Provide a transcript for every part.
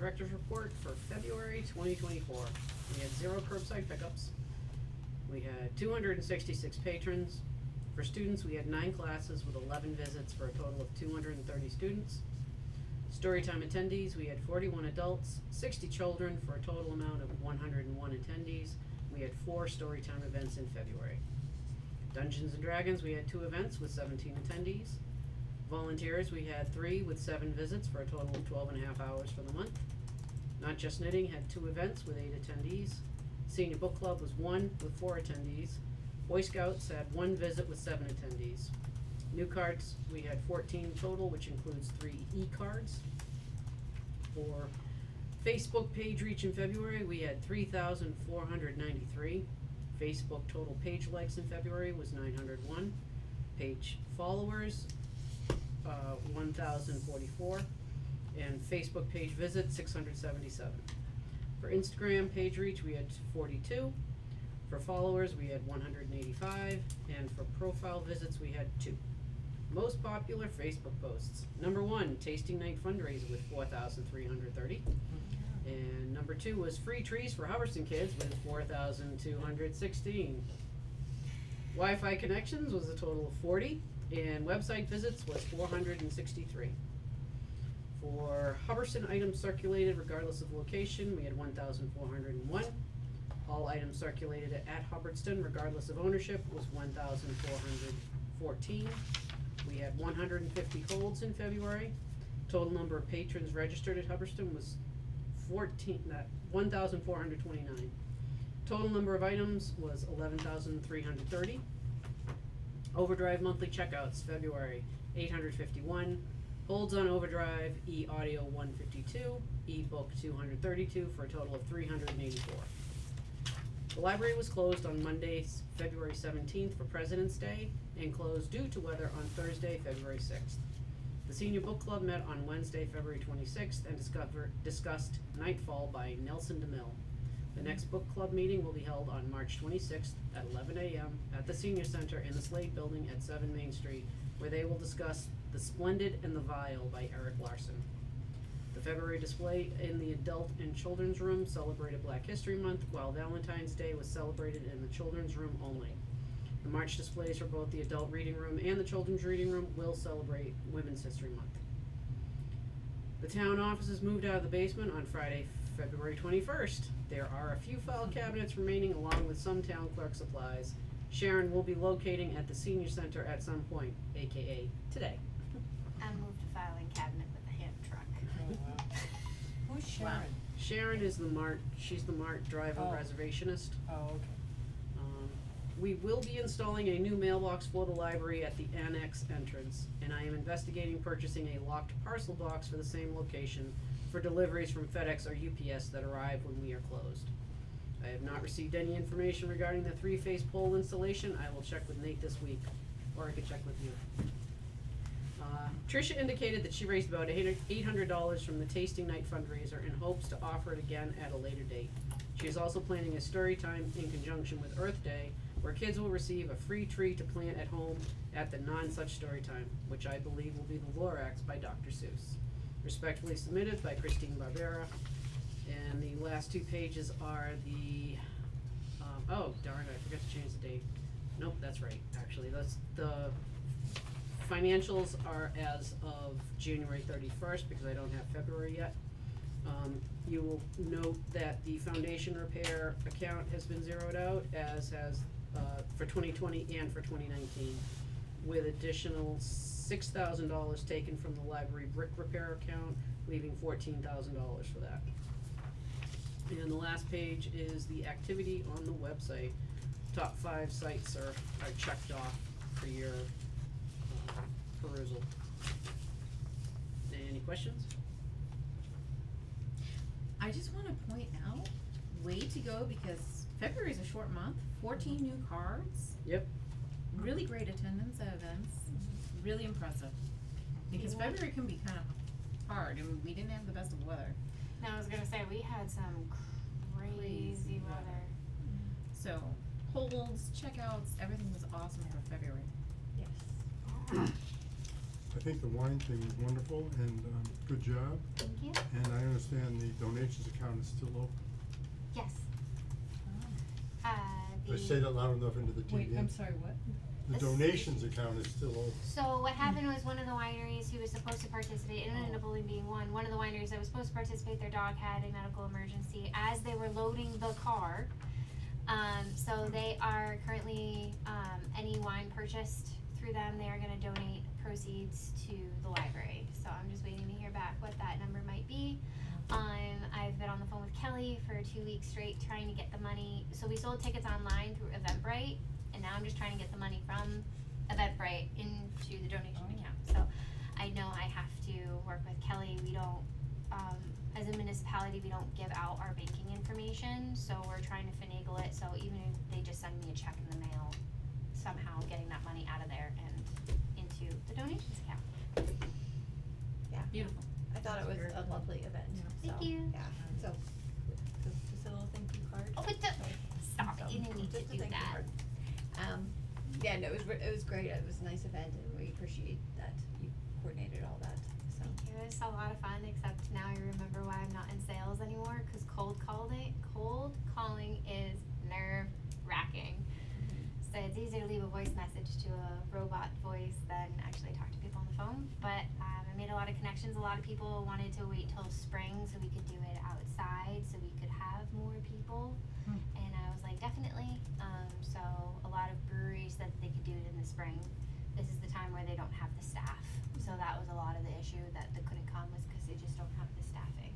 Director's report for February 2024. We had 0 curbside pickups. We had 266 patrons. For students, we had 9 classes with 11 visits for a total of 230 students. Storytime attendees, we had 41 adults, 60 children for a total amount of 101 attendees. We had 4 storytime events in February. Dungeons and Dragons, we had 2 events with 17 attendees. Volunteers, we had 3 with 7 visits for a total of 12.5 hours for the month. Not Just Knitting had 2 events with 8 attendees. Senior Book Club was 1 with 4 attendees. Boy Scouts had 1 visit with 7 attendees. New cards, we had 14 total, which includes 3 e-cards. For Facebook page reach in February, we had 3,493. Facebook total page likes in February was 901. Page followers, 1,044. And Facebook page visits, 677. For Instagram page reach, we had 42. For followers, we had 185. And for profile visits, we had 2. Most popular Facebook posts. Number 1, Tasting Night fundraiser with 4,330. And number 2 was Free Trees for Hubbardston Kids with 4,216. Wi-Fi connections was a total of 40, and website visits was 463. For Hubbardston items circulated regardless of location, we had 1,401. All items circulated at Hubbardston regardless of ownership was 1,414. We had 150 holds in February. Total number of patrons registered at Hubbardston was 1,429. Total number of items was 11,330. Overdrive monthly checkouts, February, 851. Holds on Overdrive, e-audio 152, e-book 232 for a total of 384. The library was closed on Monday, February 17th for President's Day, and closed due to weather on Thursday, February 6th. The Senior Book Club met on Wednesday, February 26th and discussed Nightfall by Nelson DeMille. The next book club meeting will be held on March 26th at 11 a.m. at the Senior Center in the Slade Building at 7 Main Street, where they will discuss The Splendid and the Vile by Eric Larson. The February display in the Adult and Children's Room celebrated Black History Month, while Valentine's Day was celebrated in the Children's Room only. The March displays for both the Adult Reading Room and the Children's Reading Room will celebrate Women's History Month. The town offices moved out of the basement on Friday, February 21st. There are a few file cabinets remaining along with some town clerk supplies. Sharon will be locating at the Senior Center at some point, aka today. I moved a filing cabinet with a hand truck. Oh, wow. Who's Sharon? Wow. Sharon is she's the MART driver reservationist. Oh, okay. We will be installing a new mailbox for the library at the annex entrance, and I am investigating purchasing a locked parcel box for the same location for deliveries from FedEx or UPS that arrive when we are closed. I have not received any information regarding the 3-phase pole installation. I will check with Nate this week, or I could check with you. Tricia indicated that she raised about $800 from the Tasting Night fundraiser and hopes to offer it again at a later date. She is also planning a story time in conjunction with Earth Day, where kids will receive a free tree to plant at home at the non-such story time, which I believe will be the Lorax by Dr. Seuss. Respectfully submitted by Christine Barbera. And the last 2 pages are the, oh darn, I forgot to change the date. Nope, that's right, actually. That's the financials are as of January 31st because I don't have February yet. You will note that the foundation repair account has been zeroed out, as has for 2020 and for 2019, with additional $6,000 taken from the library brick repair account, leaving $14,000 for that. And the last page is the activity on the website. Top 5 sites are checked off for your perusal. Any questions? I just want to point out, way to go, because February is a short month. 14 new cards. Yep. Really great attendance at events. Really impressive. Because February can be kind of hard, and we didn't have the best of weather. No, I was gonna say, we had some crazy weather. So, holds, checkouts, everything was awesome for February. Yes. I think the wine thing was wonderful and, good job. Thank you. And I understand the donations account is still open. Yes. Did I say that loud enough into the TV? Wait, I'm sorry, what? The This- donations account is still open. So what happened was one of the wineries who was supposed to participate, it ended up only being one of the wineries that was supposed to participate, their dog had a medical emergency. As they were loading the car, so they are currently, any wine purchased through them, they are gonna donate proceeds to the library. So I'm just waiting to hear back what that number might be. I've been on the phone with Kelly for 2 weeks straight trying to get the money, so we sold tickets online through Eventbrite, and now I'm just trying to get the money from Eventbrite into the donation account. So I know I have to work with Kelly. We don't, as a municipality, we don't give out our banking information, so we're trying to finagle it. So even if they just send me a check in the mail, somehow getting that money out of there and into the donations account. Yeah. Beautiful. I thought it was a lovely event, so, Thank you. yeah, so, just a little thank you card. Oh, but stop it, you didn't need to Just a do thank you that. card. Yeah, no, it was great, it was a nice event, and we appreciate that you coordinated all that, so. Thank you. It was a lot of fun, except now I remember why I'm not in sales anymore, cause cold calling is nerve wracking. So it's easier to leave a voice message to a robot voice than actually talk to people on the phone. But I made a lot of connections. A lot of people wanted to wait till spring so we could do it outside, so we could have more people. And I was like, definitely. So a lot of breweries said that they could do it in the spring. This is the time where they don't have the staff. So that was a lot of the issue that they couldn't come was because they just don't have the staffing.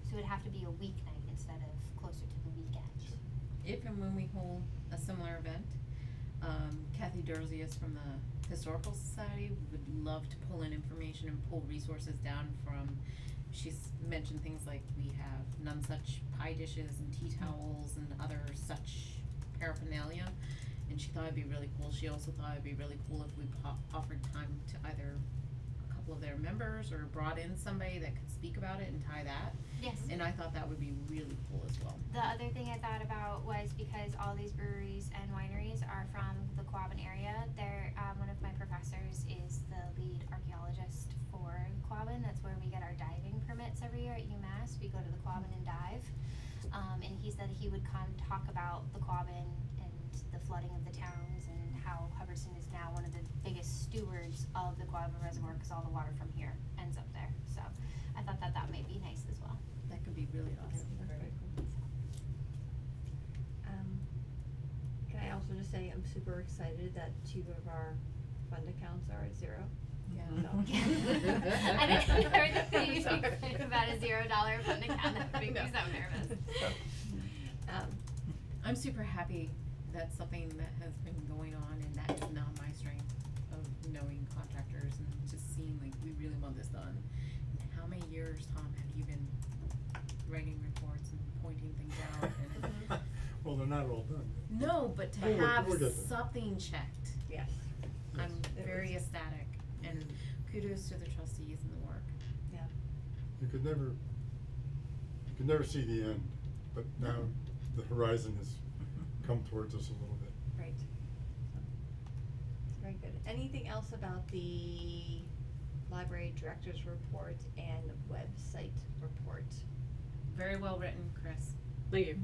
So it would have to be a weeknight instead of closer to the weekend. If and when we hold a similar event, Kathy Derzius from the Historical Society would love to pull in information and pull resources down from, she's mentioned things like we have none such pie dishes and tea towels and other such paraphernalia, and she thought it'd be really cool. She also thought it'd be really cool if we offered time to either a couple of their members or brought in somebody that could speak about it and tie that, Yes. and I thought that would be really cool as well. The other thing I thought about was because all these breweries and wineries are from the Quabbin area, they're, one of my professors is the lead archaeologist for Quabbin. That's where we get our diving permits every year at UMass. We go to the Quabbin and dive. And he said he would come talk about the Quabbin and the flooding of the towns and how Hubbardston is now one of the biggest stewards of the Quabbin Reservoir because all the water from here ends up there. So I thought that may be nice as well. That could be really awesome. That's very cool. Can I also just say I'm super excited that 2 of our fund accounts are at 0. Yeah. I didn't heard that you think about a $0 fund account. That would make me so nervous. I'm super happy that's something that has been going on, and that is not my strength of knowing contractors and just seeing like we really want this done. And how many years, Tom, have you been writing reports and pointing things out? And Well, they're not all done. no, but to We'll have get there. something checked, Yes. I'm It very was- ecstatic, and kudos to the trustees and the work. Yeah. You could never see the end, but now the horizon has come towards us a little bit. Right. So, very good. Anything else about the library director's report and website report? Very well written, Chris. Thank you.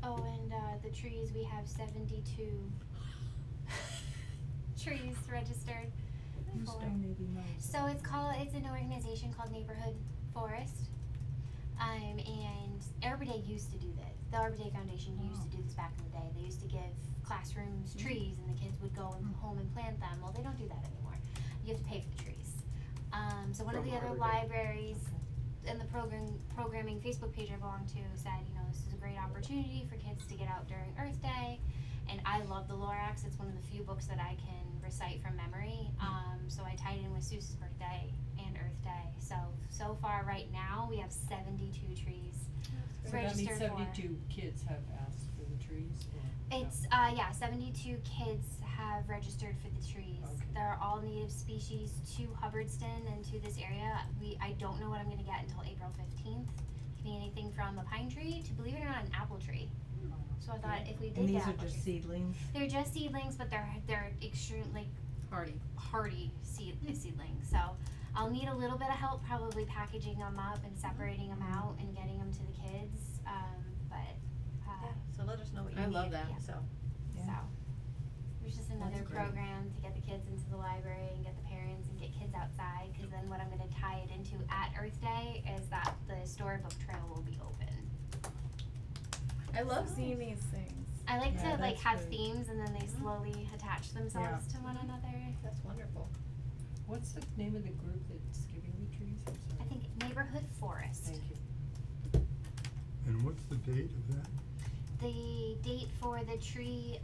Oh, and the trees, we have 72 trees registered. Who's for- donating those? So it's an organization called Neighborhood Forest. And Arbor Day used to do this. The Arbor Day Foundation used to do this back in the day. They used to give classrooms trees and the kids would go home and plant them. Well, they don't do that anymore. You have to pay for the trees. So one of From the other Arbor Day. libraries in the programming Facebook page I belong to said, this is a great opportunity for kids to get out during Earth Day. And I love the Lorax. It's one of the few books that I can recite from memory. So I tied in with Seuss's birthday and Earth Day. So far right now we have 72 trees So that means registered for. 72 kids have asked for the trees, or? It's 72 kids have registered for the trees. Okay. They're all native species to Hubbardston and to this area. I don't know what I'm gonna get until April 15th. Could be anything from a pine tree to, believe it or not, an apple tree. So I thought if we did And these get are apple just trees- seedlings? They're just seedlings, but they're extreme, like hardy seedling. So I'll need a little bit of help, probably packaging them up and separating them out and getting them to the kids. But Yeah, so let us know what you I need. love that. So, so there's just another great. program to get the kids into the library and get the parents and get kids outside. Because then what I'm going to tie it into at Earth Day is that the storybook trail will be open. I love seeing these things. I like Yeah, to like that's have good. themes and then they slowly attach themselves to one another. that's wonderful. What's the name of the group that's giving the trees? I'm sorry. I think neighborhood forest. Thank you. And what's the date of that? The date for the tree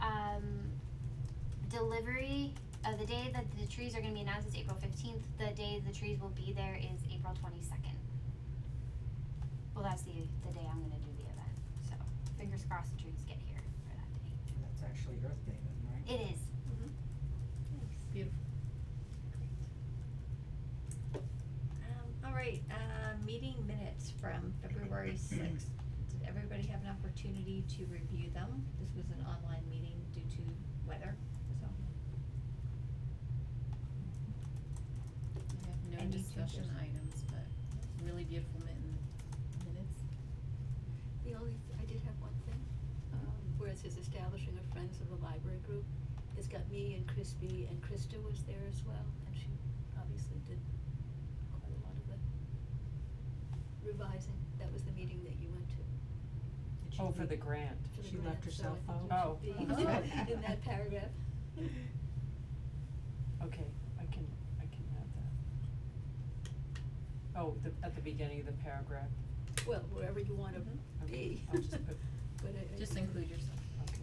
delivery, the day that the trees are going to be announced is April 15th. The day the trees will be there is April 22nd. Well, that's the day I'm going to do the event. So fingers crossed the trees get here for that day. That's actually Earth Day then, right? It is. Beautiful. Alright, meeting minutes from February sixth. Did everybody have an opportunity to review them? This was an online meeting due to weather, so. I have no Any discussion changes? items, but really beautiful minutes. The only, I did have one thing, where it says establishing a Friends of the Library group. It's got me and Crispy, and Krista was there as well, and she obviously did quite a lot of the revising. That was the meeting that you went to. Did she Oh, for leave- the grant. For the She grant, left so herself I think out? you Oh. should be in that paragraph. Okay, I can add that. Oh, at the beginning of the paragraph. Well, wherever you wanna Okay, be. I'll just put, But I Just think- include yourself. okay.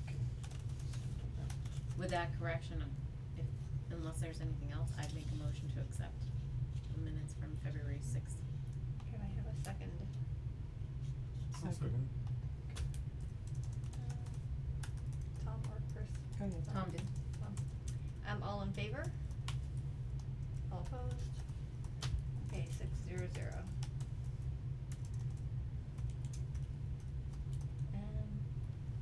Okay. With that correction, unless there's anything else, I'd make a motion to accept the minutes from February 6th. Can I have a second? I'll second. Tom or Chris? Go ahead. Tom did. Tom. All in favor? All opposed? Okay, 6-0-0.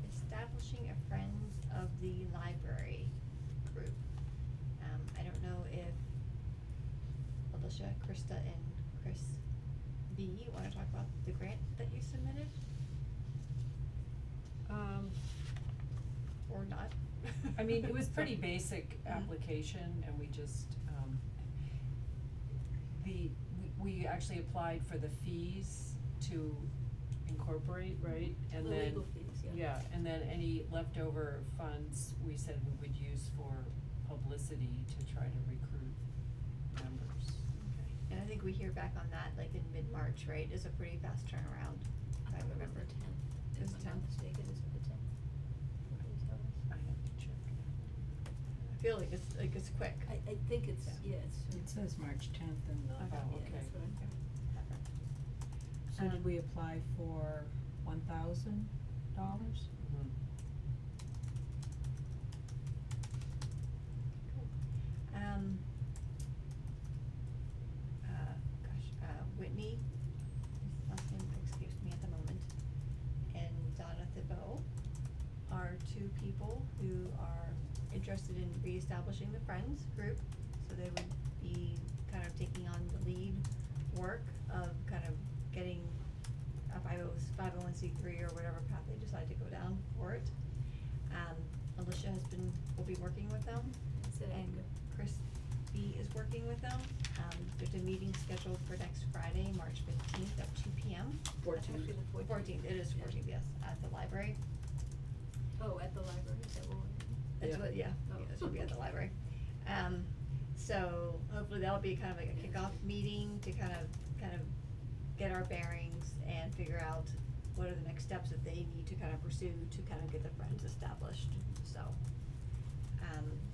Establishing a Friends of the Library group. I don't know if Alicia, Krista, and Chris B wanna talk about the grant that you submitted, or not? I mean, it was pretty basic application and we just, we actually applied for the fees to incorporate, right? And The then, legal fees, yeah. yeah, and then any leftover funds, we said we would use for publicity to try to recruit members. And I think we hear back on that like in mid-March, right, is a pretty fast turnaround, if I thought it was remember. the 10th, It was if I'm not 10th. mistaken, is it the 10th? What did it tell us? I have to check. I feel like it's quick. I think it's, Yeah. yeah, it's. It says March 10th in the. Oh, Yeah, okay. that's what I'm. So did we apply for $1,000? Mhm. Whitney, his last name escapes me at the moment, and Donna Thibault are two people who are interested in reestablishing the Friends group, so they would be kind of taking on the lead work of kind of getting a 501c3 or whatever path they decide to go down for it. Alicia will be working with them, That's it. and Chris B is working with them. There's a meeting scheduled for next Friday, March 15th at 2 p.m. That's actually the 14th. 14th, it is Yeah. 14th, yes, at the library. Oh, at the library, is that what we're doing? That's Yeah. what, yeah, Oh. yeah, it should be at the library. So hopefully that'll be kind of like a kickoff meeting to kind of get our bearings and figure out what are the next steps that they need to kind of pursue to kind of get the Friends established, so.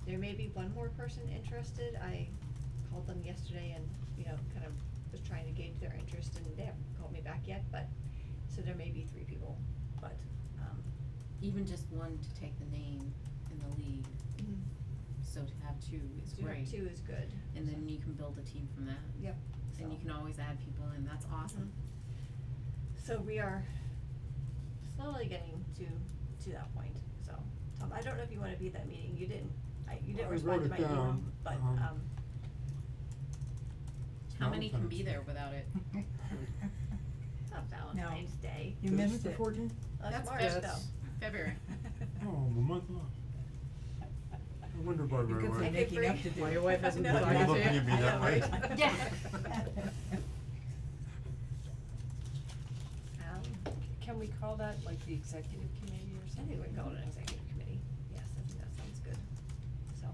There may be one more person interested. I called them yesterday and, kind of was trying to gauge their interest, and they haven't called me back yet, but, so there may be 3 people, but, Even just one to take the name in the lead, so to have two is to have great. 2 is good. And then you can build a team from that. Yep. And you So- can always add people in, that's awesome. So we are slowly getting to that point, so Tom I don't know if you wanna be at that meeting, you didn't I respond to wrote my it email, down, but, it's How many can be Valentine's there Day. without it? not Valentine's Day. You Isn't missed it the it. 14th? That's That's March Feb- though. February. Oh, I'm a month off. I wonder about You're my good for wife. making up to do. Why your wife hasn't been No, talking you're to you? looking at me I that know, way. right? Yeah. Can we call that like the executive committee or I something? think we call it an executive committee, yes, I think that sounds good, so.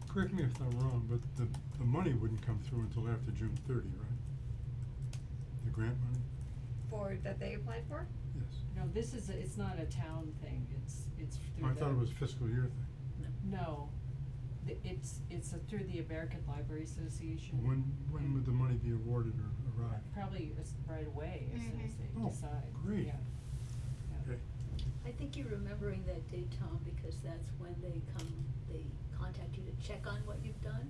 Correct me if I'm wrong, but the money wouldn't come through until after June 30, right? The grant money? That they applied for? Yes. No, it's not a town thing, it's through I thought it was a fiscal year thing. No, it's through the American Library Association. When would the money be awarded or arrive? Probably right away, as soon as they Oh, decide, great. yeah. Okay. I think you're remembering that date, Tom, because that's when they contact you to check on what you've done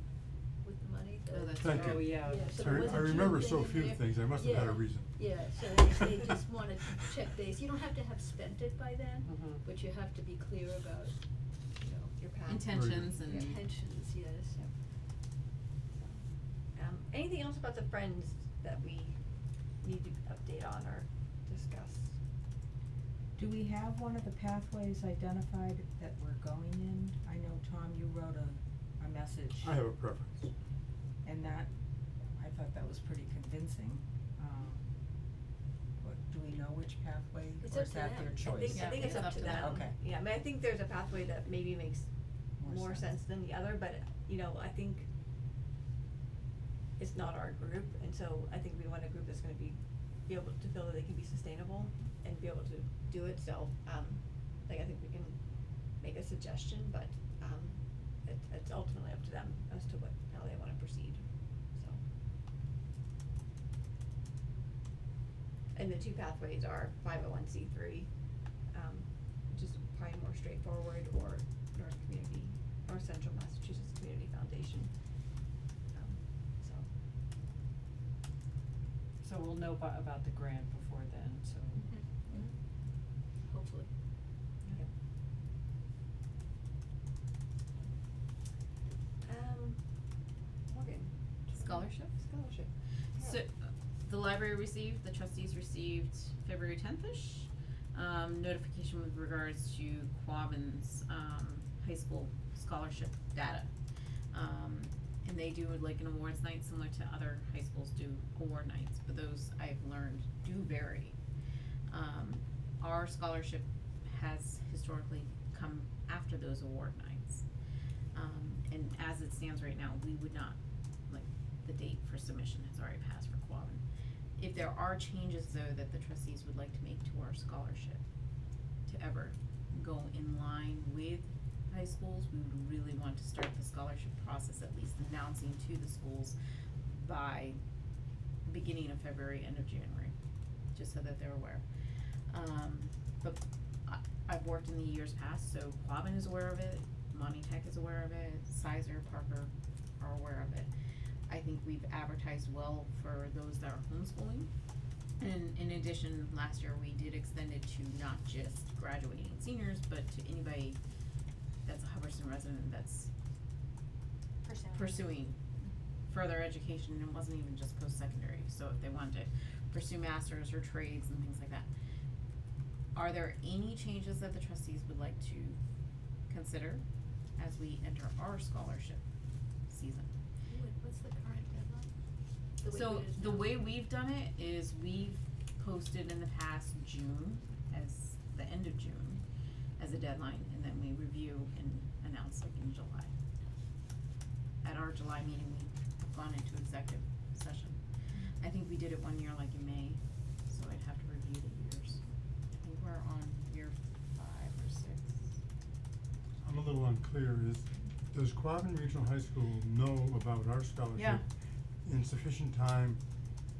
with the money, so. Oh, that's Thank right. you. Oh, yeah. Yeah, so I there was a remember June so thing in few there. things, I must have had a Yeah. reason. Yeah, so they just wanna check dates, you don't have to have spent it by then, Mhm. but you have to be clear about, you know, Your path. Intentions and. intentions, yes. Anything else about the Friends that we need to update on or discuss? Do we have one of the pathways identified that we're going in? I know, Tom, you wrote a message. I have a preference. And that, I thought that was pretty convincing. What, do we know which pathway, It's or up is to that them. their I choice? I think it's up to them. Okay. Yeah, I mean, I think there's a pathway that maybe makes more sense than the other, but, you know, I think it's not our group, and so I think we want a group that's gonna be able to feel that they can be sustainable and be able to do it, so, like, I think we can make a suggestion, but, it's ultimately up to them as to how they wanna proceed, so. And the two pathways are 501c3, which is probably more straightforward, or North Central Massachusetts Community Foundation. So. So we'll know about the grant before then, so. Hopefully. Yep. Morgan. Scholarship? Scholarship. So, the library received, the trustees received February 10th-ish, notification with regards to Quabbin's, high school scholarship data. And they do like an awards night similar to other high schools do award nights, but those I've learned do vary. Our scholarship has historically come after those award nights. And as it stands right now, we would not, like, the date for submission has already passed for Quabbin. If there are changes though that the trustees would like to make to our scholarship to ever go in line with high schools, we would really want to start the scholarship process, at least announcing to the schools by beginning of February, end of January, just so that they're aware. But I've worked in the years past, so Quabbin is aware of it, Monty Tech is aware of it, Sizer, Parker are aware of it. I think we've advertised well for those that are homeschooling. And in addition, last year we did extend it to not just graduating seniors, but to anybody that's a Hubbardston resident that's pursuing further education, and it wasn't even just post-secondary, so if they wanted to pursue masters or trades and things like that. Are there any changes that the trustees would like to consider as we enter our scholarship season? What's the current deadline? So the way we've done it is we've posted in the past June as the end of June as a deadline, and then we review and announce like in July. At our July meeting, we've gone into executive session. I think we did it one year like in May, so I'd have to review the years. I think we're on year 5 or 6. I'm a little unclear, does Quabbin Regional High School know about our scholarship Yeah. in sufficient time?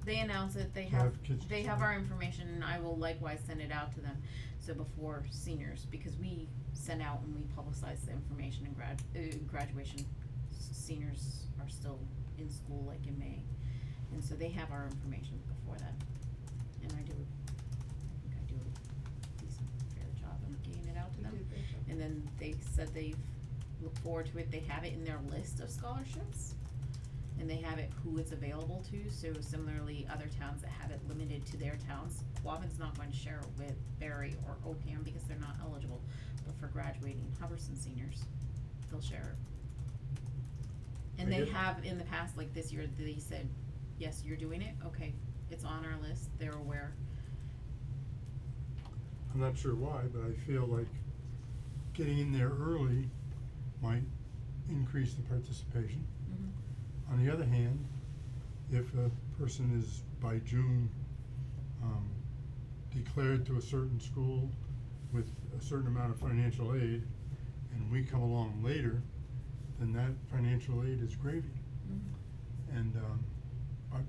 They announce it, they To have, have kids they to have sign. our information, and I will likewise send it out to them, so before seniors, because we send out and we publicize the information in graduation. Seniors are still in school like in May, and so they have our information before then, and I think I do a decent, fair job of getting it out to them. You do a great job. And then they said they've looked forward to it, they have it in their list of scholarships. And they have it who it's available to, so similarly, other towns that have it limited to their towns. Wabon's not going to share it with Berry or Oakham because they're not eligible, but for graduating Hubbardston seniors, they'll share it. And they Very good. have in the past, like this year, they said, yes, you're doing it, okay, it's on our list, they're aware. I'm not sure why, but I feel like getting in there early might increase the participation. Mm-hmm. On the other hand, if a person is by June, declared to a certain school with a certain amount of financial aid, and we come along later, then that financial aid is gravy. Mm-hmm. And,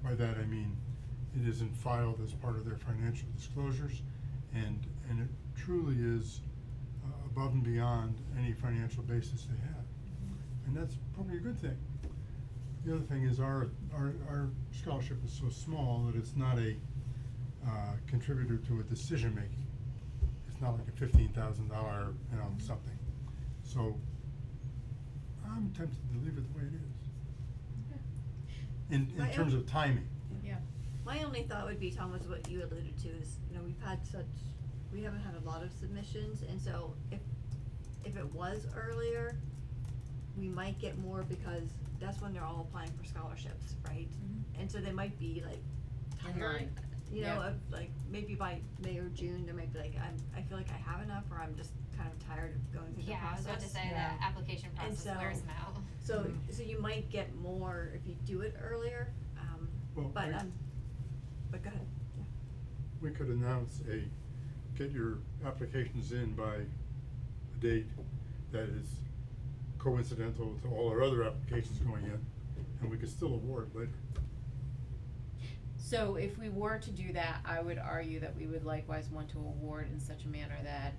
by that I mean, it isn't filed as part of their financial disclosures, and it truly is, above and beyond any financial basis they have. And that's probably a good thing. The other thing is our scholarship is so small that it's not a, contributor to a decision making. It's not like a $15,000, something. So I'm tempted to leave it the way it is. In My terms of timing. Yeah. My only thought would be, Tom, was what you alluded to is, we haven't had a lot of submissions, and so if it was earlier, we might get more because that's when they're all applying for scholarships, right? Mhm. And so they might be like In tired, line. you know, Yeah. of like, maybe by May or June, they might be like, I feel like I have enough, or I'm just kind of tired of going through the Yeah, I was process. about to say Yeah. the application And process so- wears them out. So, Mhm. so you might get more if you do it earlier, Well, but go ahead, yeah. We could announce get your applications in by a date that is coincidental to all our other applications going in, and we could still award later. So if we were to do that, I would argue that we would likewise want to award in such a manner that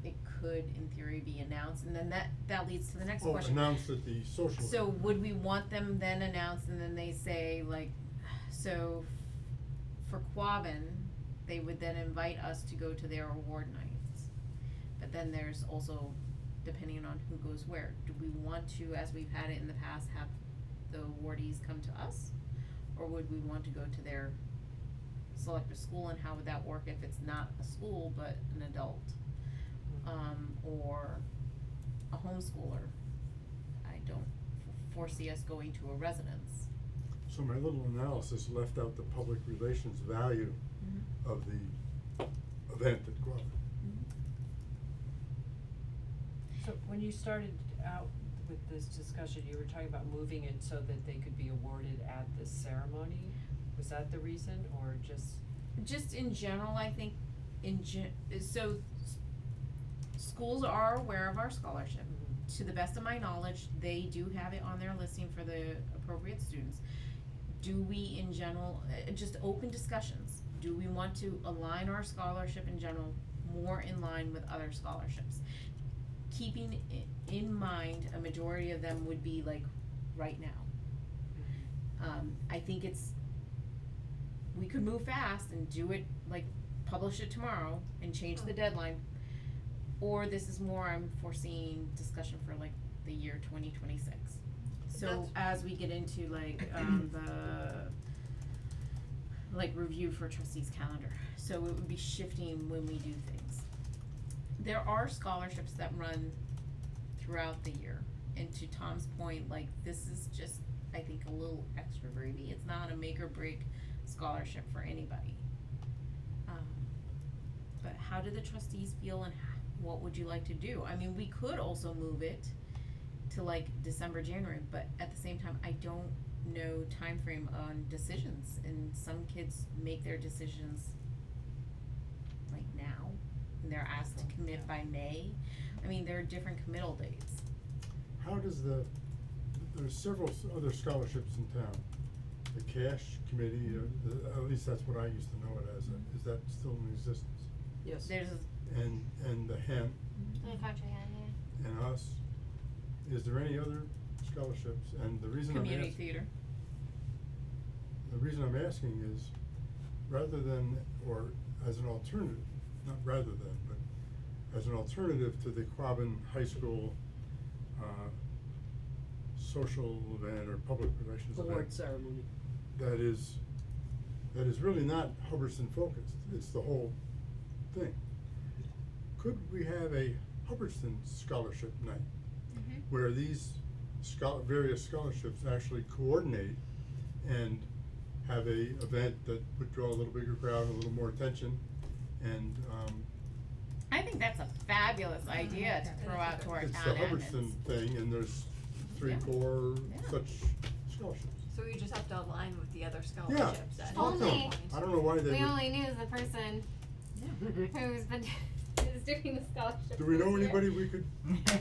it could, in theory, be announced, and then that leads to the next Oh, question. announced at the social. So would we want them then announced and then they say like, so for Quabbin, they would then invite us to go to their award nights. But then there's also, depending on who goes where, do we want to, as we've had it in the past, have the awardees come to us? Or would we want to go to their select a school, and how would that work if it's not a school but an adult? Or a homeschooler? I don't foresee us going to a residence. So my little analysis left out the public relations value of the event at Guava. So when you started out with this discussion, you were talking about moving it so that they could be awarded at the ceremony? Was that the reason, or just? Just in general, I think, schools are aware of our scholarship. To the best of my knowledge, they do have it on their listing for the appropriate students. Do we in general, just open discussions, do we want to align our scholarship in general more in line with other scholarships? Keeping in mind, a majority of them would be like right now. I think we could move fast and do it, like, publish it tomorrow and change the deadline. Or this is more, I'm foreseeing discussion for like the year 2026. So as we get into like, review for trustees calendar, so it would be shifting when we do things. There are scholarships that run throughout the year, and to Tom's point, like, this is just, I think, a little extra gravy. It's not a make or break scholarship for anybody. But how do the trustees feel, and what would you like to do? I mean, we could also move it to like December, January, but at the same time, I don't know timeframe on decisions, and some kids make their decisions like now, and they're asked to commit by May. I mean, there are different committal dates. How does there's several other scholarships in town. The cash committee, at least that's what I used to know it as. Is that still in existence? Yes. There's And the HEM The country hand, yeah. and us. Is there any other scholarships? And the reason community theater. The reason I'm asking is, rather than, or as an alternative, not rather than, but as an alternative to the Quabbin High School, social event or public relations event. Award ceremony. That is really not Hubbardston focused, it's the whole thing. Could we have a Hubbardston scholarship night? Mm-hmm. Where these various scholarships actually coordinate and have a event that would draw a little bigger crowd, a little more attention, and I think that's a fabulous idea to throw out to our it's town the Hubbardston admins. thing, and there's three, Yeah. 4 Yeah. such scholarships. So we just have to align with the other scholarships then. Only- I don't know why they would. We only knew the person Yeah. who's been who's doing the scholarship. Do we know this year. anybody we could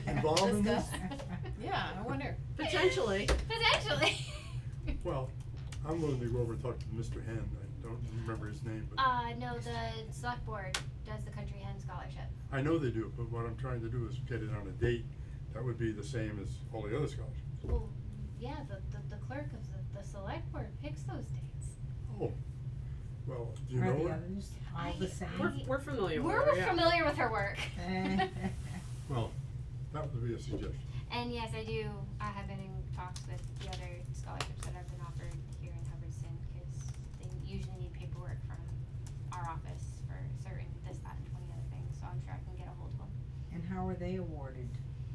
involve in this? Discuss. Yeah, I wonder. Potentially. Potentially. Well, I'm willing to go over and talk to Mr. Hen, I don't remember his name, but No, the select board does the Country Hen Scholarship. I know they do, but what I'm trying to do is get it on a date that would be the same as all the other scholarships. Well, yeah, the clerk of the select board picks those dates. Oh, well, do you Are know the her? others all I- the same? We're familiar with We're her, yeah. familiar with her work. Well, that would be a suggestion. And yes, I do, I have been in talks with the other scholarships that have been offered here in Hubbardston, cause they usually need paperwork from our office for certain this, that, and 20 other things, so I'm sure I can get a hold of them. And how are they awarded?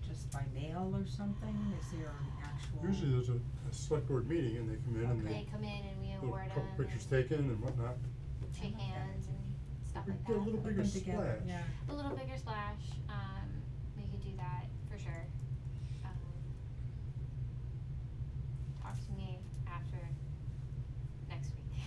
Just by mail or something? Is there an actual? Usually there's a select board meeting and they come in and They they, come in and we little award couple them pictures and taken and whatnot. shake hands and stuff We like get a that. little Put bigger them together, splash. yeah. A little bigger splash, we could do that for sure. Talk to me after next week.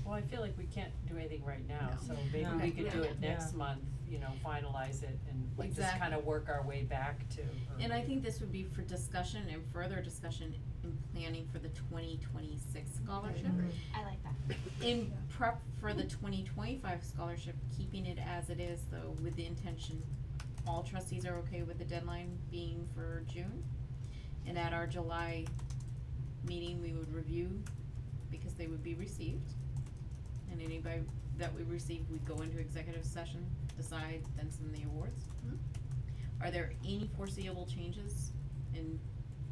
Well, I feel like we can't do anything right now, No. so maybe No. we could do it Yeah. next month, you know, finalize it and like just Exactly. kinda work our way back to. And I think this would be for discussion and further discussion in planning for the 2026 scholarship. I like that. In prep for the 2025 scholarship, keeping it as it is though, with the intention, all trustees are okay with the deadline being for June. And at our July meeting, we would review, because they would be received. And anybody that we receive, we'd go into executive session, decide, then send the awards. Are there any foreseeable changes? And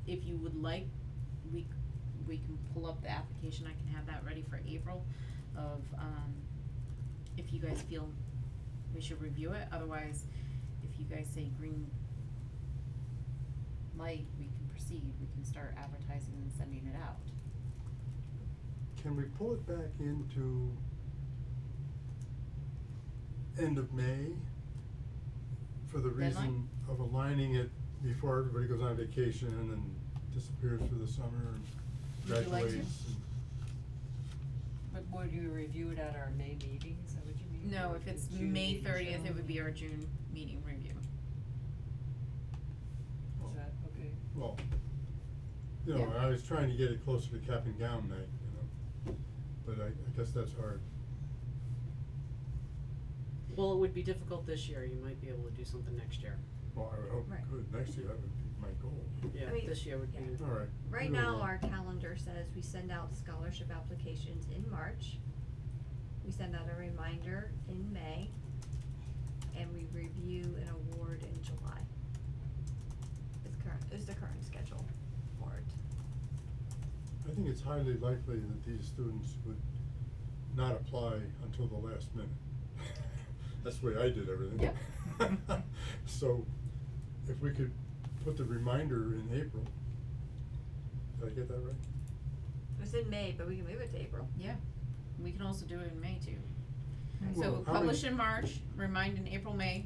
if you would like, we can pull up the application, I can have that ready for April of, if you guys feel we should review it, otherwise, if you guys say green light, we can proceed, we can start advertising and sending it out. Can we pull it back into end of May? For the reason Deadline? of aligning it before everybody goes on vacation and disappears for the summer and Would you like to? graduates and. But would you review it at our May meeting, is that what you mean? No, Or if the it's June May meeting? 30th, it would be our June meeting review. Is that okay? Well, you know, Yeah. I was trying to get it closer to cap and gown night, you know, but I guess that's hard. Well, it would be difficult this year, you might be able to do something next year. Well, I would hope Right. we could, next year, that would be my goal. Yeah, I mean, this year would be. yeah. Alright. Right now, our calendar says we send out scholarship applications in March. We send out a reminder in May, and we review and award in July. Is the current schedule for it. I think it's highly likely that these students would not apply until the last minute. That's the way I did everything. Yep. So, if we could put the reminder in April, did I get that right? It was in May, but we can move it to April. Yeah, we can also do it in May too. Right. So Well, we'll how publish many- in March, remind in April, May.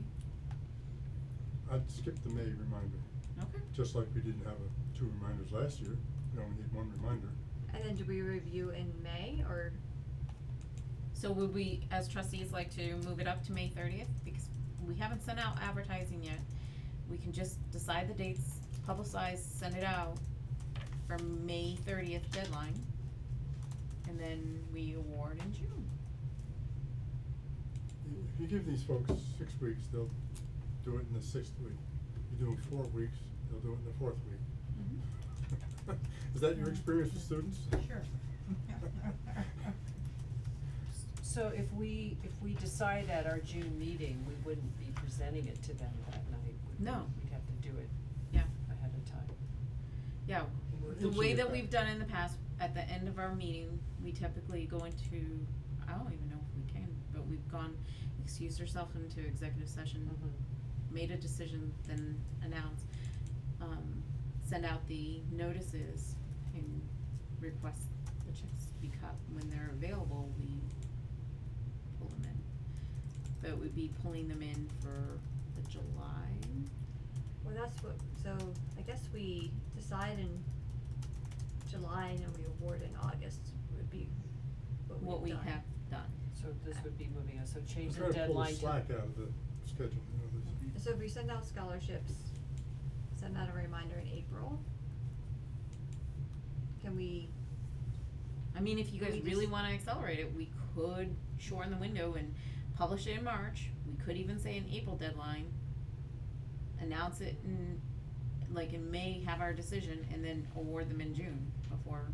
I'd skip the May reminder, Okay. just like we didn't have 2 reminders last year, we only need 1 reminder. And then do we review in May, or? So would we, as trustees, like to move it up to May 30th? Because we haven't sent out advertising yet. We can just decide the dates, publicize, send it out for May 30th deadline. And then we award in June. If you give these folks 6 weeks, they'll do it in the 6th week. You do them 4 weeks, they'll do it in the 4th week. Is that your experience with students? Sure. So if we decide at our June meeting, we wouldn't be presenting it to them that night, would we? No. We'd have to do it Yeah. ahead of time. Yeah, We're the itching way it that back. we've done in the past, at the end of our meeting, we typically go into, I don't even know if we can, but we've gone, excused ourselves into executive session, made a decision, then announced, send out the notices and request the checks to be cut. When they're available, we pull them in. But we'd be pulling them in for the July. Well, that's what, so I guess we decide in July and then we award in August would be what we've done. What we have done. So this would be moving us, so change the Try to pull the deadline to. slack out of the schedule, you know, there's. So if we send out scholarships, send out a reminder in April, can we, I mean, if you Can guys we really just- wanna accelerate it, we could shorten the window and publish it in March. We could even say an April deadline. Announce it in, like in May, have our decision, and then award them in June before.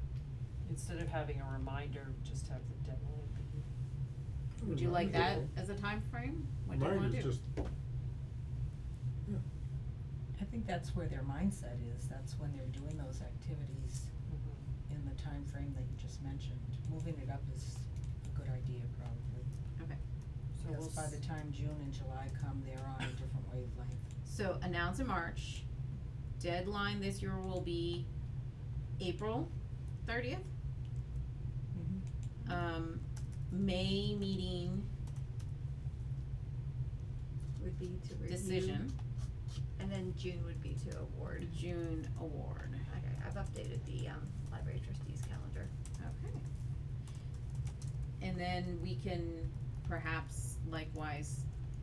Instead of having a reminder, just have the deadline be. Would you like that Reminder's as a time frame? What do you wanna do? Reminder's just, yeah, I think that's where their mindset is, that's when they're doing those activities in the time frame that you just mentioned. Moving it up is a good idea probably, Okay, So we'll because by the time June and July come, they're on a different wavelength. so announce in March. Deadline this year will be April 30th. May meeting would be to review. decision, And then June would be to award. June award. Okay, I've updated the library trustees calendar. Okay. And then we can perhaps likewise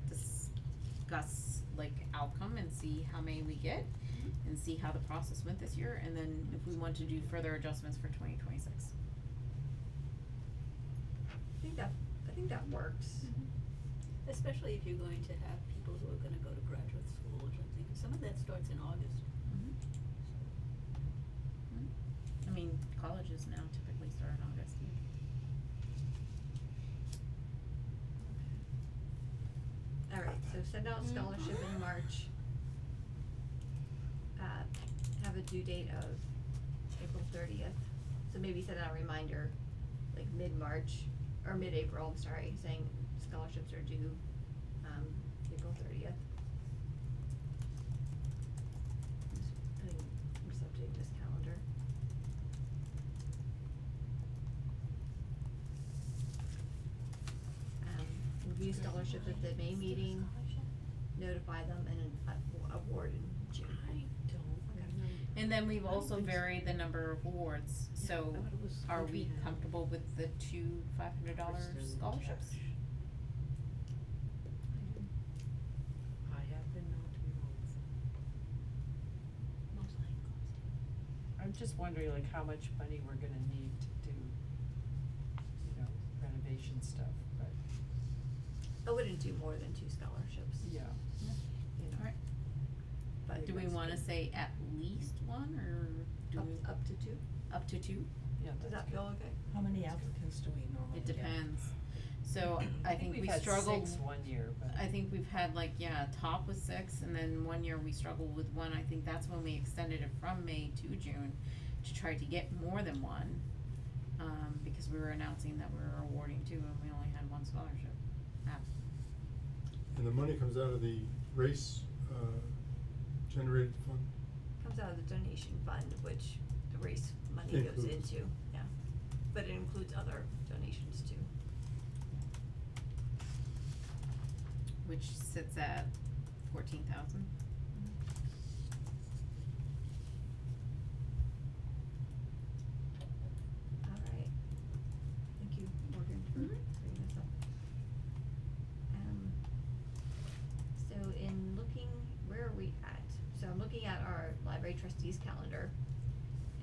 discuss like outcome and see how many we get and see how the process went this year, and then if we want to do further adjustments for 2026. I think that works. Especially if you're going to have people who are gonna go to graduate school or something, some of that starts in August. I mean, colleges now typically start in August. Alright, so send out scholarship in March. Have a due date of April 30th, so maybe send out a reminder like mid-March, or mid-April, I'm sorry, saying scholarships are due, April 30th. I'm just updating this calendar. Review scholarships at the May meeting, notify them, and then award in June. And then we've I don't also think so. varied the number of awards, Yeah, so I thought it was are what we we had. comfortable with the two $500 Kristen scholarships? Cash. I have been known to be wrong before. Most likely. I'm just wondering like how much money we're gonna need to do, you know, renovation stuff, but, I wouldn't do more than 2 scholarships, yeah. you know. Alright. But Do we that's wanna good. say at least one, or do we, Up to 2? up to two? Yeah, Does that's that feel okay? How many applicants do we normally It get? depends. So I think we we've had struggled, 6 one year, but. I think we've had like, yeah, top was 6, and then one year we struggled with one. I think that's when we extended it from May to June to try to get more than one. Because we were announcing that we were awarding 2 and we only had 1 scholarship. and the money comes out of the race, generated fund. Comes out of the donation fund, which the race money goes Includes. into, yeah. But it includes other donations too. Which sits at 14,000. Alright. Thank you, Morgan, for bringing this up. So in looking, where are we at? So I'm looking at our library trustees calendar.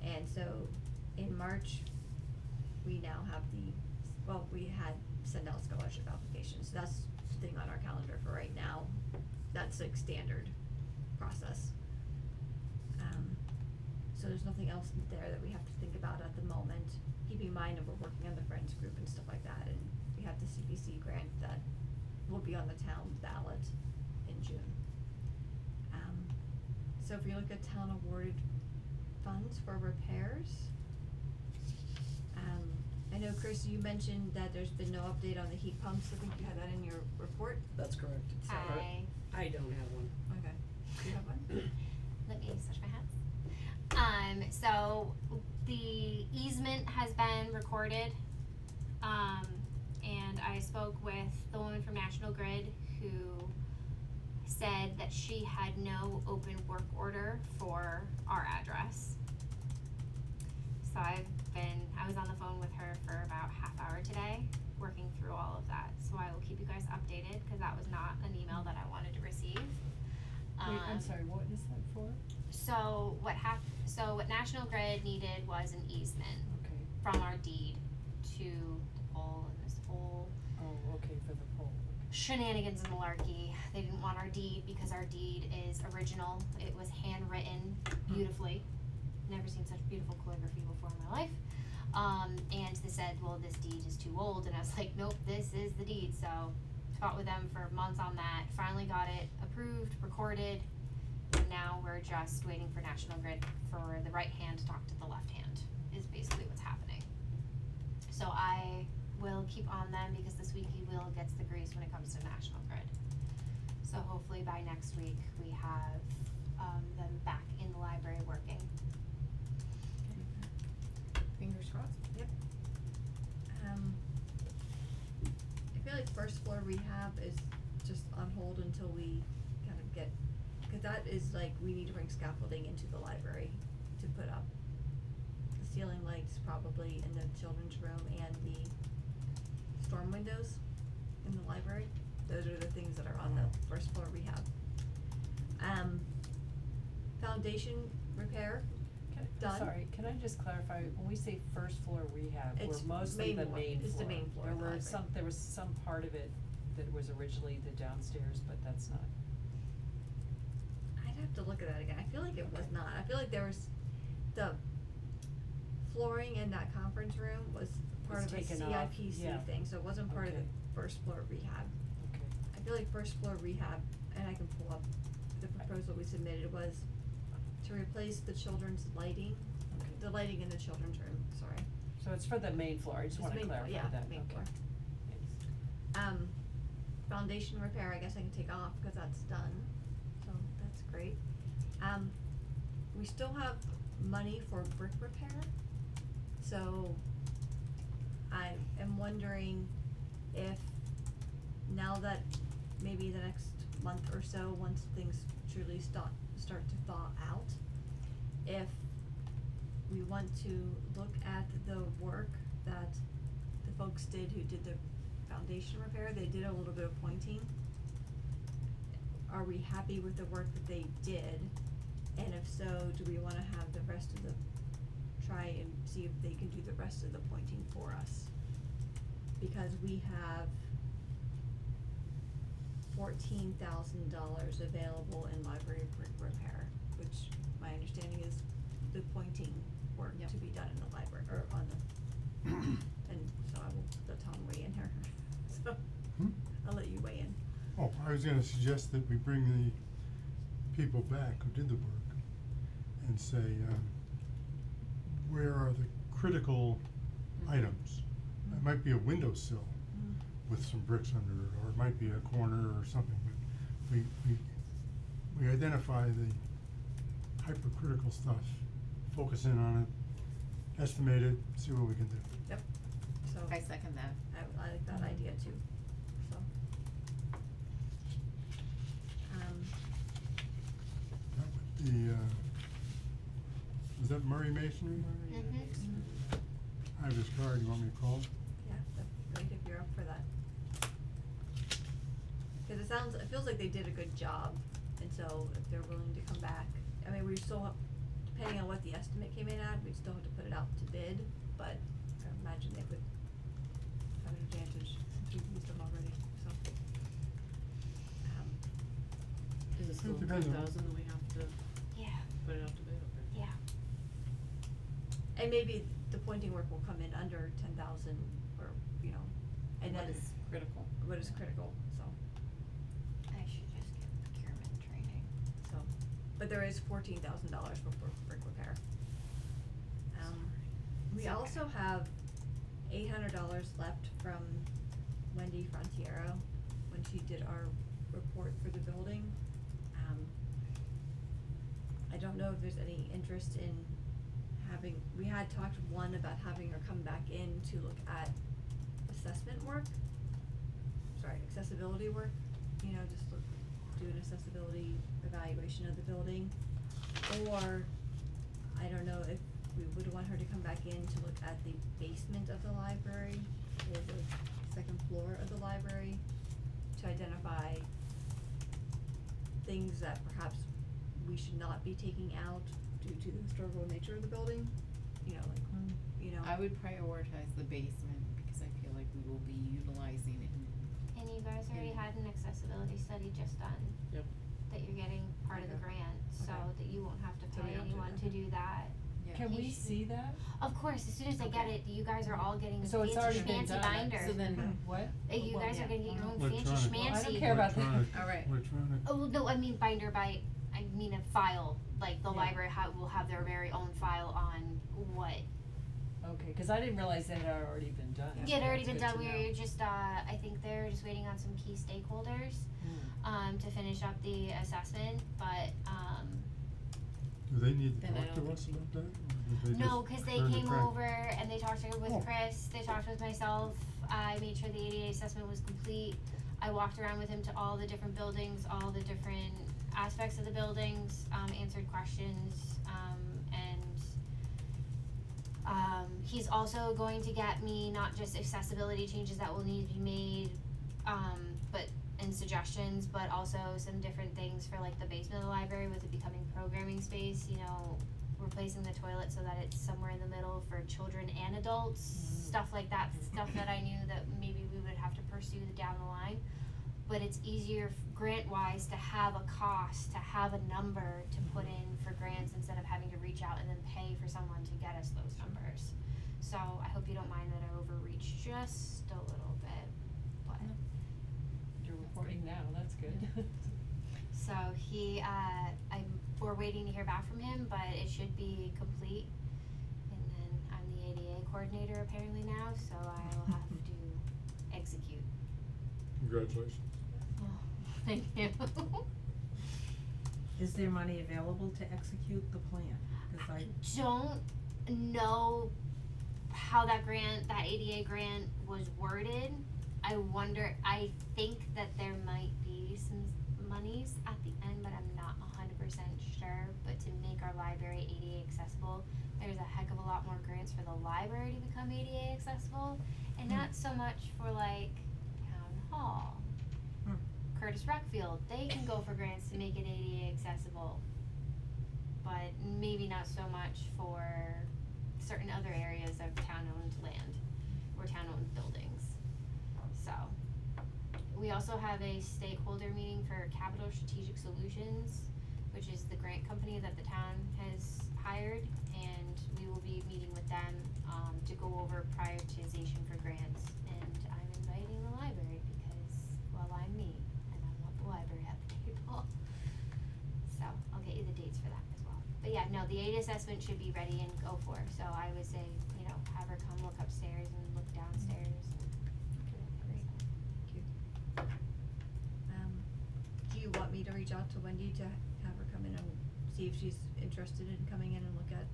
And so in March, we now have we had send out scholarship applications, so that's sitting on our calendar for right now. That's like standard process. So there's nothing else there that we have to think about at the moment, keeping in mind that we're working on the friends group and stuff like that, and we have to see CPC grant that will be on the town ballot in June. So if you look at town awarded funds for repairs, I know, Chris, you mentioned that there's been no update on the heat pumps. I think you had that in your report. That's correct. I don't have one. Okay. Do you have one? Let me switch my hats. So the easement has been recorded. And I spoke with the woman from National Grid who said that she had no open work order for our address. So I was on the phone with her for about half hour today, working through all of that. So I will keep you guys updated, cause that was not an email that I wanted to receive. Wait, I'm sorry, what is that for? So what National Grid needed was an easement Okay, from our deed to the pole and this whole oh, okay, for the poll, okay. shenanigans and malarkey. They didn't want our deed because our deed is original. It was handwritten beautifully. Never seen such beautiful calligraphy before in my life. And they said, well, this deed is too old. And I was like, nope, this is the deed. So fought with them for months on that. Finally got it approved, recorded. And now we're just waiting for National Grid for the right hand to talk to the left hand is basically what's happening. So I will keep on them because this week Will gets the grease when it comes to National Grid. So hopefully by next week we have them back in the library working. Fingers crossed. Yep. I feel like first floor rehab is just on hold until we kind of get, cause that is like, we need to bring scaffolding into the library to put up the ceiling lights probably in the children's room and the storm windows in the library. Those are the things that are on the first floor rehab. Foundation repair, done. Sorry, can I just clarify, when we say first floor rehab, It's we're mostly main the floor. main floor. It's the main floor of the library. There was some part of it that was originally the downstairs, but that's not. I'd have to look at that again. I feel like it was not. I feel like there was the flooring in that conference room was part Was of a taken off, CIPC yeah. thing, so it wasn't part of the Okay. first floor rehab. Okay. I feel like first floor rehab, and I can pull up the proposal we submitted, was to replace the children's lighting, Okay. the lighting in the children's room, sorry. So it's for the main floor, I just It's wanna main floor, clarify yeah, that, main okay. floor. Thanks. Foundation repair, I guess I can take off, cause that's done, so that's great. We still have money for brick repair, so I am wondering if now that maybe the next month or so, once things truly start to thaw out, if we want to look at the work that the folks did who did the foundation repair. They did a little bit of pointing. Are we happy with the work that they did? And if so, do we wanna have the rest of the, try and see if they can do the rest of the pointing for us? Because we have $14,000 available in library brick repair, which my understanding is the pointing work Yep. to be done in the library, or on the, and so I will let Tom weigh in here, so, I'll let you weigh in. Oh, I was gonna suggest that we bring the people back who did the work and say, where are the critical items? It might be a windowsill with some bricks under it, or it might be a corner or something, but we identify the hypercritical stuff, focus in on it, estimate it, see what we can do. Yep, so. I second that. I like that idea too, so. That would be, was that Murray Masonry? I have his card, you want me to call him? Yeah, that'd be great if you're up for that. Cause it feels like they did a good job, and so if they're willing to come back, I mean, we still have, depending on what the estimate came in at, we'd still have to put it out to bid, but I imagine they would have an advantage since we've used them already, so. Is it still It depends on- 10,000 that we have to Yeah, put it out to bid, okay? yeah. And maybe the pointing work will come in under 10,000, or, and What then. is critical. what is critical, so. I should just get procurement training. So, but there is $14,000 for brick repair. We It's okay. also have $800 left from Wendy Frontiero when she did our report for the building. I don't know if there's any interest in having, we had talked about having her come back in to look at accessibility work, you know, just do an accessibility evaluation of the building. Or, I don't know if we would want her to come back in to look at the basement of the library or the second floor of the library to identify things that perhaps we should not be taking out due to the historical nature of the building, you know, like, you know. I would prioritize the basement because I feel like we will be utilizing it. And you guys already Yeah. had an accessibility study just done. Yep. That you're getting part of the Okay. grant, so Okay. that you won't have to So we pay don't do anyone that. to do that. Yeah. Can He we should- see that? Of course, as soon as I get Okay. it, you guys are all getting a So it's fancy already been schmancy done. binder. So then, What? You Well, guys yeah. are gonna get your own fancy Electronic. schmancy. Well, I don't care about that. Electronic. Alright. Electronic. Oh, no, I mean binder by, I mean a file, like the Yeah. library will have their very own file on what. Okay, cause I didn't realize that had already been done. Yeah, it had already That's been good done, to know. we're just, I think they're just waiting on some key stakeholders, to finish up the assessment, but, Do they need to Then I talk to don't us think about that, or did they no, just cause they turn the came crank? over and they talked with Oh. Chris, they talked with myself, I made sure the ADA assessment was complete. I walked around with him to all the different buildings, all the different aspects of the buildings, answered questions, he's also going to get me not just accessibility changes that will need to be made, and suggestions, but also some different things for like the basement of the library with it becoming programming space, you know, replacing the toilet so that it's somewhere in the middle for children and adults, stuff like that, stuff that I knew that maybe we would have to pursue down the line. But it's easier grant-wise to have a cost, to have a number to put in for grants instead of having to reach out and then pay for someone to get us those numbers. So I hope you don't mind that I overreached just a little bit, but. You're reporting now, that's good. So we're waiting to hear back from him, but it should be complete. And then I'm the ADA coordinator apparently now, so I will have to execute. Congratulations. Oh, thank you. Is there money available to execute the plan? 'Cause I, Don't know how that ADA grant was worded. I wonder, I think that there might be some monies at the end, but I'm not 100% sure. But to make our library ADA accessible, there's a heck of a lot more grants for the library to become ADA accessible, and not so much for like town hall. Curtis Rockfield, they can go for grants to make it ADA accessible, but maybe not so much for certain other areas of town-owned land or town-owned buildings. So, we also have a stakeholder meeting for Capital Strategic Solutions, which is the grant company that the town has hired, and we will be meeting with them, to go over prioritization for grants. And I'm inviting the library because, well, I'm me, and I want the library at the table. So, I'll get you the dates for that as well. But yeah, no, the ADA assessment should be ready and go for, so I would say, you know, have her come look upstairs and look downstairs and. Great. Thank you. Do you want me to reach out to Wendy to have her come in and see if she's interested in coming in and look at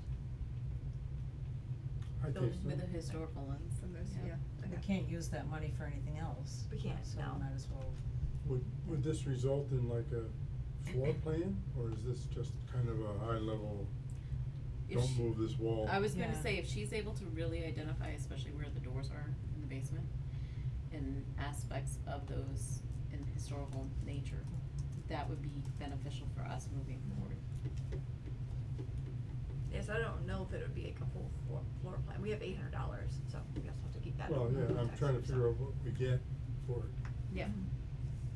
I think Building so. with a historical lens. some of those, Yeah. yeah, we okay. can't use that money for anything else. We can't, So no. we might as well, Would this result in like a floor plan, or is this just kind of a high level, If don't she- move this wall? I was gonna Yeah. say, if she's able to really identify, especially where the doors are in the basement, and aspects of those in historical nature, that would be beneficial for us moving forward. Yes, I don't know if it would be like a full floor plan, we have $800, so we also have to keep that in Well, yeah, I'm context, trying to so. figure out what we get for it. Yeah,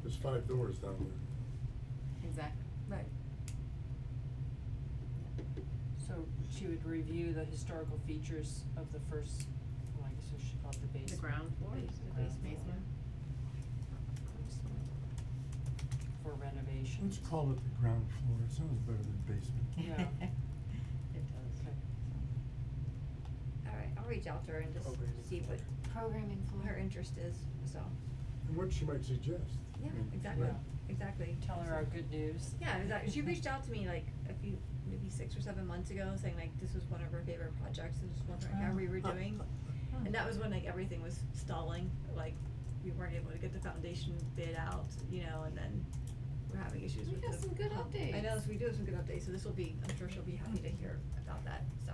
There's 5 doors down there. exactly. Right. So she would review the historical features of the first, well, I guess we should call it the basement. The ground floor, Base- the the basement. basement. renovation. Let's call it the ground floor, it sounds better than basement. Yeah. It does. Okay. Alright, I'll reach out to her and just Programming see what Programming floor. her interest is, so, And what she might suggest. yeah, I mean, exactly, Yeah. exactly. Tell her our good news. Yeah, exactly, she reached out to me like a few, maybe 6 or 7 months ago, saying like this was one of her favorite projects, and just wondering how we were doing. And that was when like everything was stalling, like we weren't able to get the foundation bid out, you know, and then we're having issues We with have the some good pump. I know, updates. so we do have some good updates, so this will be, I'm sure she'll be happy to hear about that, so.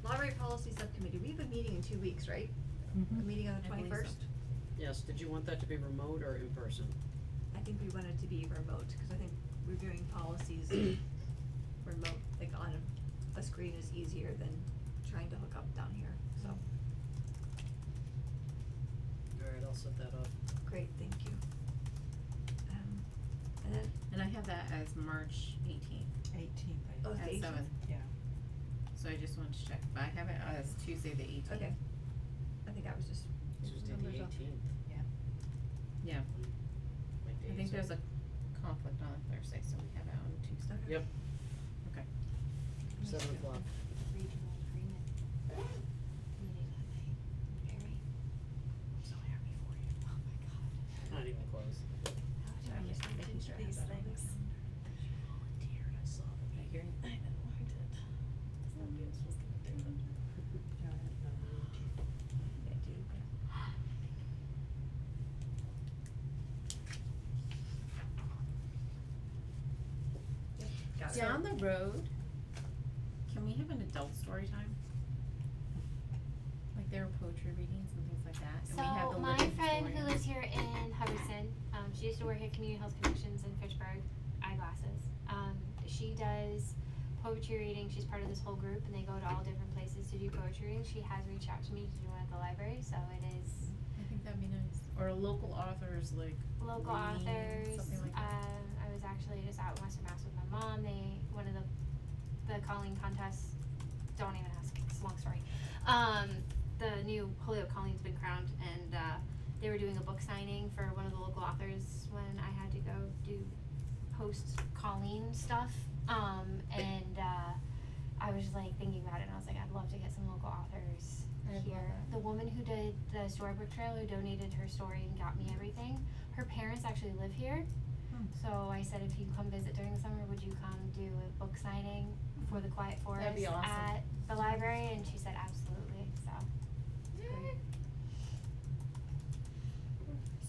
Library Policy Subcommittee, we have a meeting in 2 weeks, right? A meeting on the I believe so. 21st? Yes, did you want that to be remote or in person? I think we want it to be remote, cause I think reviewing policies remote, like on a screen is easier than trying to hook up down here, so, Alright, I'll set that up. great, thank you. And then, And I have that as March 18th 18th, I Oh, think. it's the at 18th? 7. Yeah. So I just wanted to check, but I have it as Tuesday the 18th. okay, I think I was just. Tuesday numbers the off. 18th. Yeah, My I days think there's are- a conflict on a Thursday, so we have it on Tuesday. Okay. Yep, Okay. 7:00. Regional agreement meeting that night. Very, I'm so happy for you. Oh my god. Not even close. How do I just making sure I have that on my calendar? She volunteered, I saw the I hear you. I know, I did. Somebody else was gonna do it. Yeah, I have no need. Yeah, do, yeah. Yep, got it. Down the road, can we have an adult story time? Like there are poetry readings and things like that, and we have So the my living friend who historians. lives here in Hubbardston, she used to work at Community Health Connections in Fitchburg, eyeglasses. She does poetry reading, she's part of this whole group and they go to all different places to do poetry reading. She has reached out to me to do one at the library, so it is I think that'd be nice. Or local authors like local reading, authors. something like that. I was actually just out in Western Mass with my mom. One of the calling contests, don't even ask, it's a long story. The new Holyoke Colleen's been crowned and they were doing a book signing for one of the local authors when I had to go do post Colleen stuff. I was just like thinking about it and I was like, I'd love to get some local authors I'd love here. that. The woman who did the Storybook Trail, who donated her story and got me everything, her parents actually live here. So I said, if you come visit during the summer, would you come do a book signing for the Quiet Forest That'd be awesome. at the library? And she said, absolutely, so.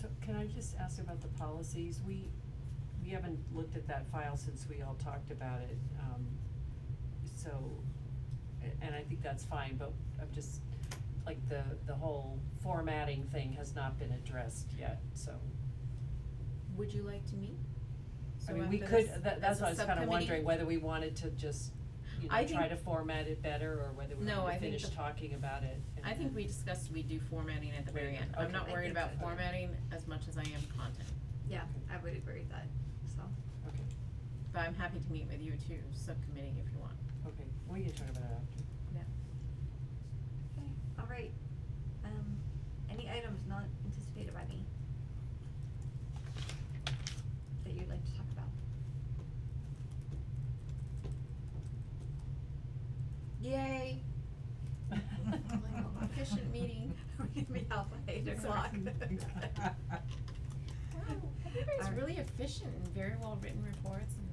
So can I just ask about the policies? We haven't looked at that file since we all talked about it, so, and I think that's fine, but I'm just, like, the whole formatting thing has not been addressed yet, so. Would you like to meet? I So mean, we after could, this, that's as a why I was kinda subcommittee? wondering whether we wanted to just, I try think- to format it better, or whether we No, wanted I to think finish the- talking about it. and I think then- we discussed we do formatting at the very end. Okay. I'm not I worried think about so, too. formatting as much as I am content. Yeah, I would agree with that, so. Okay, But I'm happy to meet with you too, subcommittee if you want. okay, we can talk about it after. Okay, alright, any items not anticipated by me? That you'd like to talk about? Yay! Efficient meeting. We're gonna be out by 8 o'clock. Wow, everybody's Alright. really efficient and very well written reports and